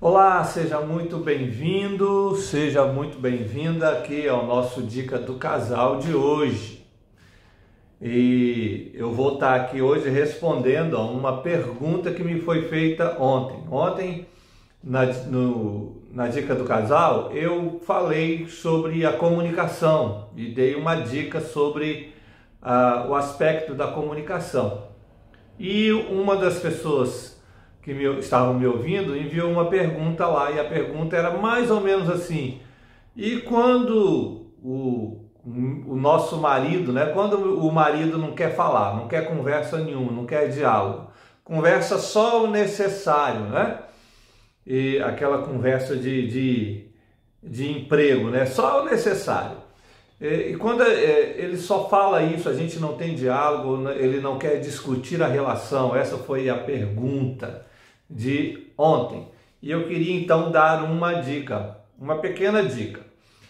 Olá, seja muito bem-vindo, seja muito bem-vinda aqui ao nosso Dica do Casal de hoje. E eu vou estar aqui hoje respondendo a uma pergunta que me foi feita ontem. Ontem, na Dica do Casal, eu falei sobre a comunicação e dei uma dica sobre o aspecto da comunicação. E uma das pessoas que estavam me ouvindo enviou uma pergunta lá, e a pergunta era mais ou menos assim: e quando o nosso marido, quando o marido não quer falar, não quer conversa nenhuma, não quer diálogo, conversa só o necessário, e aquela conversa de emprego, só o necessário. E quando ele só fala isso, a gente não tem diálogo, ele não quer discutir a relação. Essa foi a pergunta de ontem. E eu queria então dar uma dica, uma pequena dica.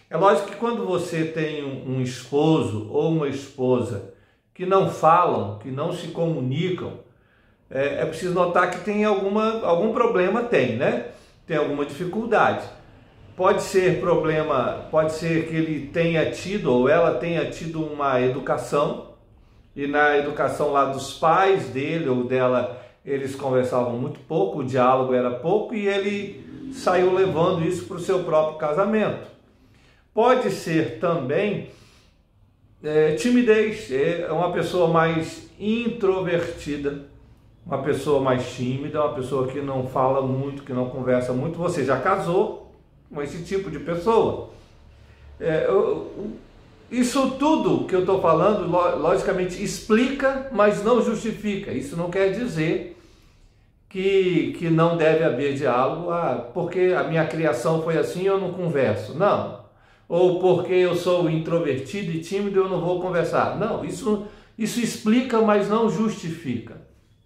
É lógico que quando você tem um esposo ou uma esposa que não falam, que não se comunicam, é preciso notar que tem algum problema, tem alguma dificuldade. Pode ser problema, pode ser que ele tenha tido ou ela tenha tido uma educação, e na educação lá dos pais dele ou dela, eles conversavam muito pouco, o diálogo era pouco, e ele saiu levando isso para o seu próprio casamento. Pode ser também timidez, é uma pessoa mais introvertida, uma pessoa mais tímida, uma pessoa que não fala muito, que não conversa muito. Você já casou com esse tipo de pessoa? Isso tudo que eu estou falando, logicamente, explica, mas não justifica. Isso não quer dizer que não deve haver diálogo, porque a minha criação foi assim, eu não converso. Não. Ou porque eu sou introvertido e tímido, eu não vou conversar. Não, isso explica, mas não justifica,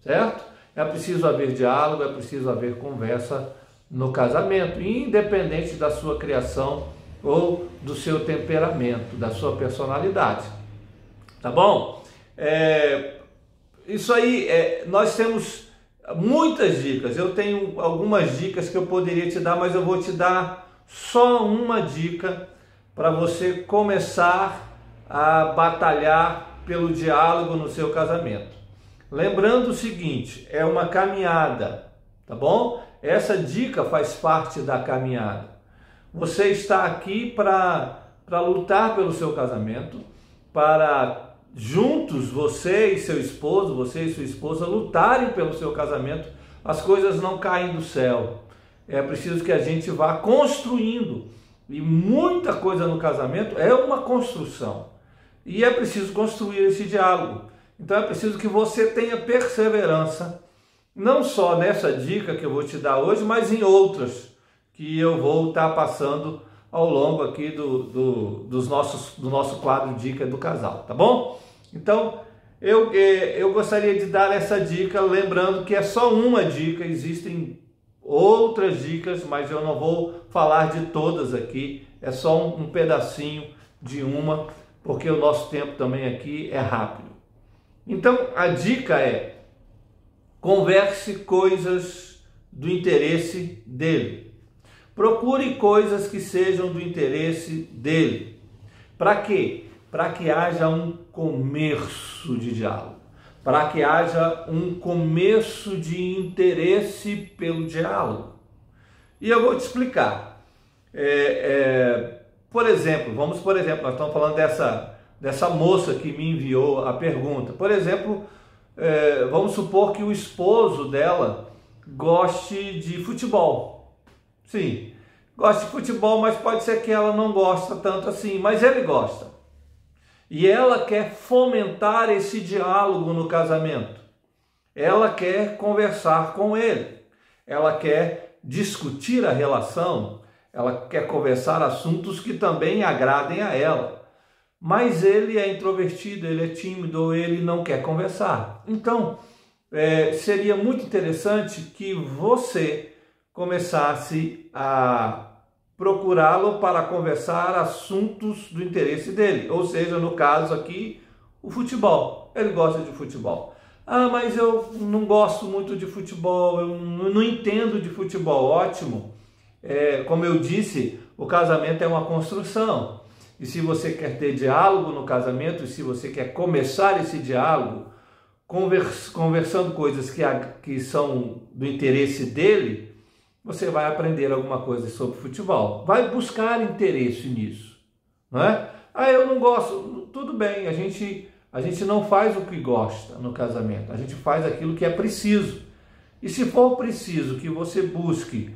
certo? É preciso haver diálogo, é preciso haver conversa no casamento, independente da sua criação ou do seu temperamento, da sua personalidade. Tá bom? Isso aí, nós temos muitas dicas. Eu tenho algumas dicas que eu poderia te dar, mas eu vou te dar só uma dica para você começar a batalhar pelo diálogo no seu casamento. Lembrando o seguinte, é uma caminhada, tá bom? Essa dica faz parte da caminhada. Você está aqui para lutar pelo seu casamento, para juntos você e seu esposo, você e sua esposa lutarem pelo seu casamento. As coisas não caem do céu. É preciso que a gente vá construindo. E muita coisa no casamento é uma construção. E é preciso construir esse diálogo. Então é preciso que você tenha perseverança, não só nessa dica que eu vou te dar hoje, mas em outras que eu vou estar passando ao longo aqui do nosso quadro Dica do Casal, tá bom? Então, eu gostaria de dar essa dica, lembrando que é só uma dica, existem outras dicas, mas eu não vou falar de todas aqui, é só um pedacinho de uma, porque o nosso tempo também aqui é rápido. Então, a dica é: converse coisas do interesse dele. Procure coisas que sejam do interesse dele. Para quê? Para que haja um começo de diálogo. Para que haja um começo de interesse pelo diálogo. E eu vou te explicar. Por exemplo, nós estamos falando dessa moça que me enviou a pergunta. Por exemplo, vamos supor que o esposo dela goste de futebol. Sim, gosta de futebol, mas pode ser que ela não gosta tanto assim, mas ele gosta. E ela quer fomentar esse diálogo no casamento. Ela quer conversar com ele. Ela quer discutir a relação. Ela quer conversar assuntos que também agradem a ela. Mas ele é introvertido, ele é tímido, ou ele não quer conversar. Então, seria muito interessante que você começasse a procurá-lo para conversar assuntos do interesse dele. Ou seja, no caso aqui, o futebol. Ele gosta de futebol. Mas eu não gosto muito de futebol, eu não entendo de futebol. Ótimo. como eu disse, o casamento é uma construção. E se você quer ter diálogo no casamento, e se você quer começar esse diálogo, conversando coisas que são do interesse dele, você vai aprender alguma coisa sobre futebol. Vai buscar interesse nisso, não é? Eu não gosto. Tudo bem, a gente não faz o que gosta no casamento, a gente faz aquilo que é preciso. E se for preciso que você busque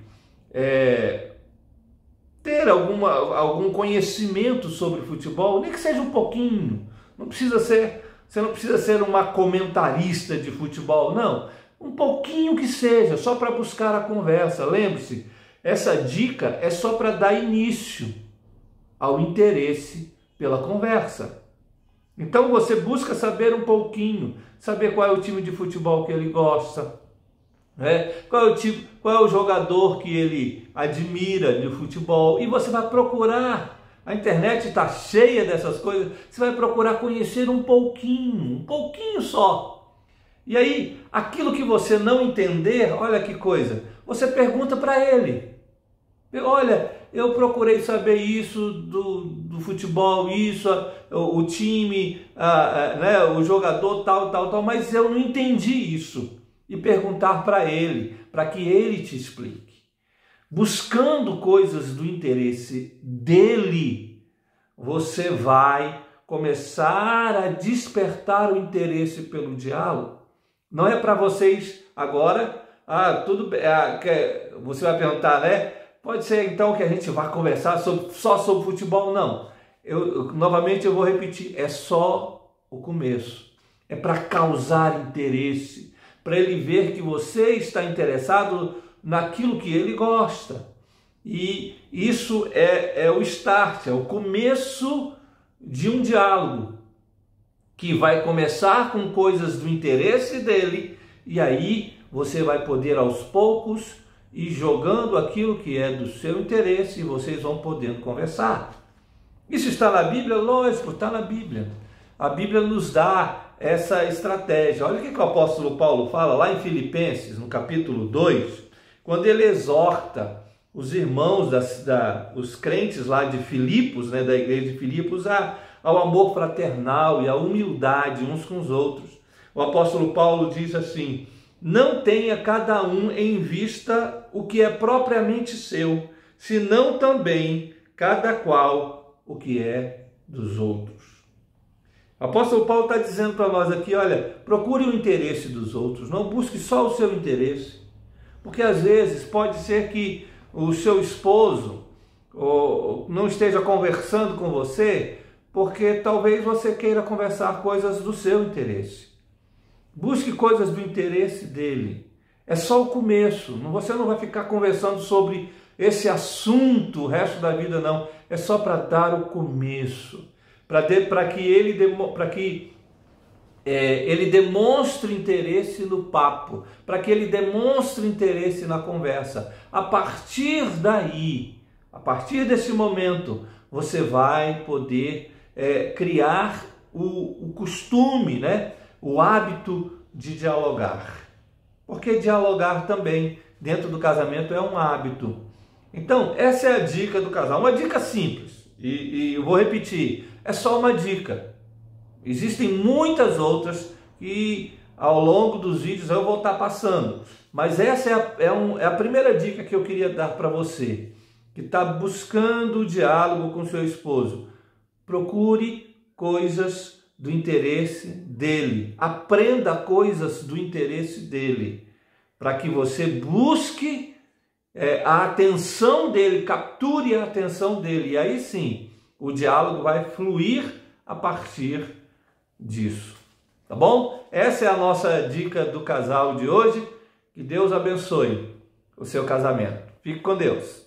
ter algum conhecimento sobre futebol, nem que seja um pouquinho, você não precisa ser uma comentarista de futebol, não, um pouquinho que seja, só para buscar a conversa. Lembre-se, essa dica é só para dar início ao interesse pela conversa. Então você busca saber um pouquinho, saber qual é o time de futebol que ele gosta, qual é o jogador que ele admira de futebol, e você vai procurar. A internet está cheia dessas coisas. Você vai procurar conhecer um pouquinho só. E aí, aquilo que você não entender, olha que coisa, você pergunta para ele. Olha, eu procurei saber isso do futebol, isso, o time, o jogador tal, mas eu não entendi isso. E perguntar para ele, para que ele te explique. Buscando coisas do interesse dele, você vai começar a despertar o interesse pelo diálogo. Não é para vocês agora, tudo bem, você vai perguntar, né? Pode ser então que a gente vá conversar só sobre futebol? Não. Novamente eu vou repetir, é só o começo. É para causar interesse, para ele ver que você está interessado naquilo que ele gosta. E isso é o start, é o começo de um diálogo que vai começar com coisas do interesse dele, e aí você vai poder aos poucos ir jogando aquilo que é do seu interesse e vocês vão podendo conversar. Isso está na Bíblia? Lógico, está na Bíblia. A Bíblia nos dá essa estratégia. Olha o que o apóstolo Paulo fala lá em Filipenses, no capítulo 2, quando ele exorta os irmãos, os crentes lá de Filipos, da igreja de Filipos, ao amor fraternal e à humildade uns com os outros. O apóstolo Paulo diz assim: não tenha cada um em vista o que é propriamente seu, senão também cada qual o que é dos outros. O apóstolo Paulo está dizendo para nós aqui, olha, procure o interesse dos outros, não busque só o seu interesse. Porque às vezes pode ser que o seu esposo não esteja conversando com você, porque talvez você queira conversar coisas do seu interesse. Busque coisas do interesse dele. É só o começo. Você não vai ficar conversando sobre esse assunto o resto da vida, não. É só para dar o começo. Para que ele demonstre interesse no papo, para que ele demonstre interesse na conversa. A partir daí, a partir desse momento, você vai poder criar o costume, o hábito de dialogar. Porque dialogar também dentro do casamento é um hábito. Então, essa é a dica do casal. Uma dica simples, e eu vou repetir, é só uma dica. Existem muitas outras que ao longo dos vídeos eu vou estar passando. Mas essa é a primeira dica que eu queria dar para você, que está buscando o diálogo com seu esposo. Procure coisas do interesse dele. Aprenda coisas do interesse dele, para que você busque a atenção dele, capture a atenção dele. E aí sim, o diálogo vai fluir a partir disso. Tá bom? Essa é a nossa dica do casal de hoje. Que Deus abençoe o seu casamento. Fique com Deus.